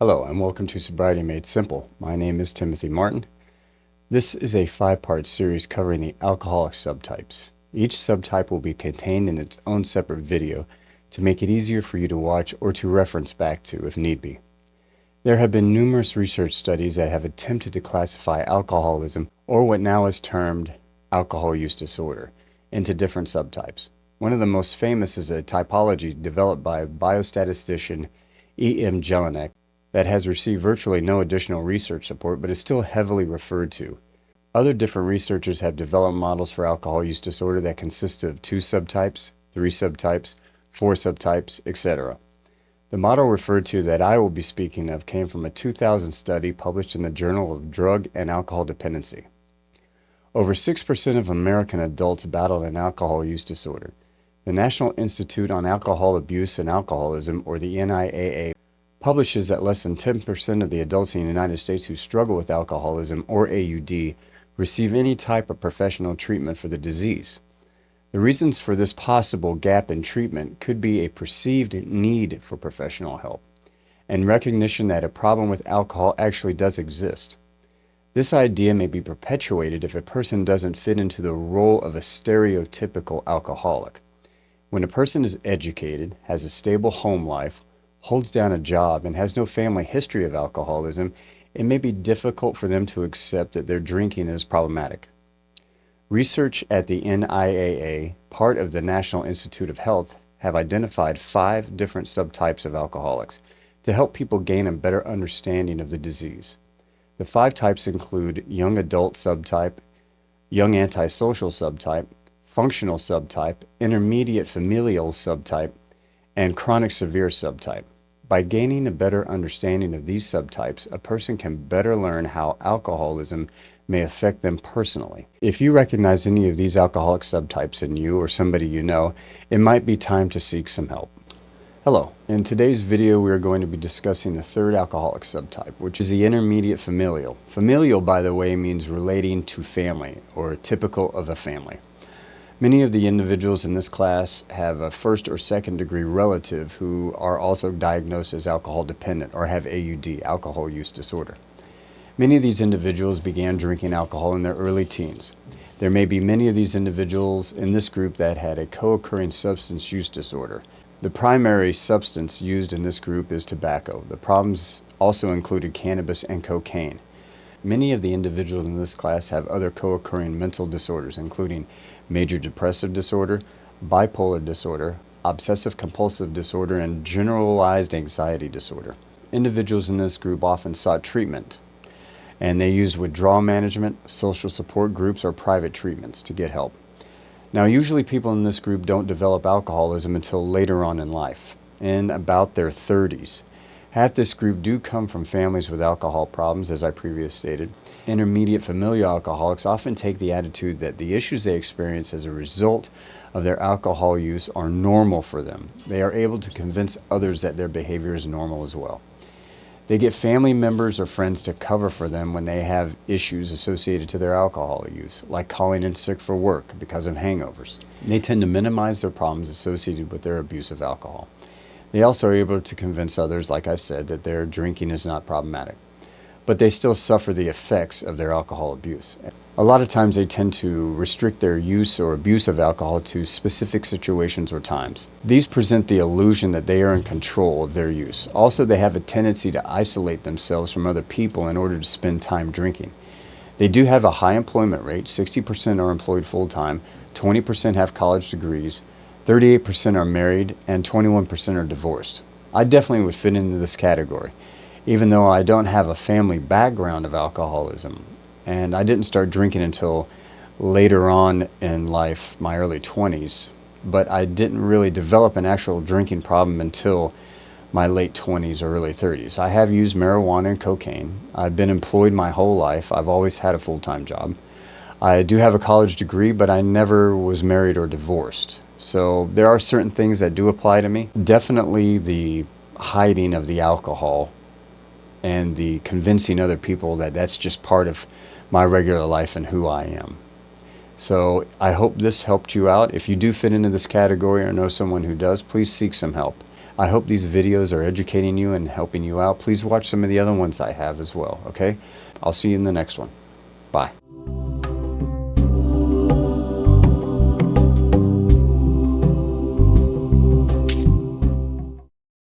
Hello and welcome to Sobriety Made Simple. My name is Timothy Martin. This is a 5-part series covering the alcoholic subtypes. Each subtype will be contained in its own separate video to make it easier for you to watch or to reference back to if need be. There have been numerous research studies that have attempted to classify alcoholism, or what now is termed alcohol use disorder, into different subtypes. One of the most famous is a typology developed by biostatistician E.M. Jelinek that has received virtually no additional research support but is still heavily referred to. Other different researchers have developed models for alcohol use disorder that consist of 2 subtypes, 3 subtypes, 4 subtypes, etc. The model referred to that I will be speaking of came from a 2000 study published in the Journal of Drug and Alcohol Dependency. Over 6% of American adults battled an alcohol use disorder. The National Institute on Alcohol Abuse and Alcoholism, or the NIAA, publishes that less than 10% of the adults in the United States who struggle with alcoholism, or AUD, receive any type of professional treatment for the disease. The reasons for this possible gap in treatment could be a perceived need for professional help and recognition that a problem with alcohol actually does exist. This idea may be perpetuated if a person doesn't fit into the role of a stereotypical alcoholic. When a person is educated, has a stable home life, holds down a job, and has no family history of alcoholism, it may be difficult for them to accept that their drinking is problematic. Research at the NIAA, part of the National Institute of Health, have identified 5 different subtypes of alcoholics to help people gain a better understanding of the disease. The 5 types include young adult subtype, young antisocial subtype, functional subtype, intermediate familial subtype, and chronic severe subtype. By gaining a better understanding of these subtypes, a person can better learn how alcoholism may affect them personally. If you recognize any of these alcoholic subtypes in you or somebody you know, it might be time to seek some help. Hello, in today's video we are going to be discussing the 3rd alcoholic subtype, which is the intermediate familial. Familial, by the way, means relating to family or typical of a family. Many of the individuals in this class have a 1st or 2nd degree relative who are also diagnosed as alcohol dependent or have AUD, alcohol use disorder. Many of these individuals began drinking alcohol in their early teens. There may be many of these individuals in this group that had a co-occurring substance use disorder. The primary substance used in this group is tobacco. The problems also included cannabis and cocaine. Many of the individuals in this class have other co-occurring mental disorders, including major depressive disorder, bipolar disorder, obsessive-compulsive disorder, and generalized anxiety disorder. Individuals in this group often sought treatment, and they used withdrawal management, social support groups, or private treatments to get help. Now, usually people in this group don't develop alcoholism until later on in life, in about their 30s. Half this group do come from families with alcohol problems, as I previously stated. Intermediate familial alcoholics often take the attitude that the issues they experience as a result of their alcohol use are normal for them. They are able to convince others that their behavior is normal as well. They get family members or friends to cover for them when they have issues associated to their alcohol use, like calling in sick for work because of hangovers. They tend to minimize their problems associated with their abuse of alcohol. They also are able to convince others, like I said, that their drinking is not problematic. But they still suffer the effects of their alcohol abuse. A lot of times they tend to restrict their use or abuse of alcohol to specific situations or times. These present the illusion that they are in control of their use. Also, they have a tendency to isolate themselves from other people in order to spend time drinking. They do have a high employment rate. 60% are employed full-time, 20% have college degrees, 38% are married, and 21% are divorced. I definitely would fit into this category, even though I don't have a family background of alcoholism. And I didn't start drinking until later on in life, my early 20s. But I didn't really develop an actual drinking problem until my late 20s or early 30s. I have used marijuana and cocaine. I've been employed my whole life. I've always had a full-time job. I do have a college degree, but I never was married or divorced. So there are certain things that do apply to me. Definitely the hiding of the alcohol and the convincing other people that that's just part of my regular life and who I am. So I hope this helped you out. If you do fit into this category or know someone who does, please seek some help. I hope these videos are educating you and helping you out. Please watch some of the other ones I have as well, okay? I'll see you in the next one. Bye.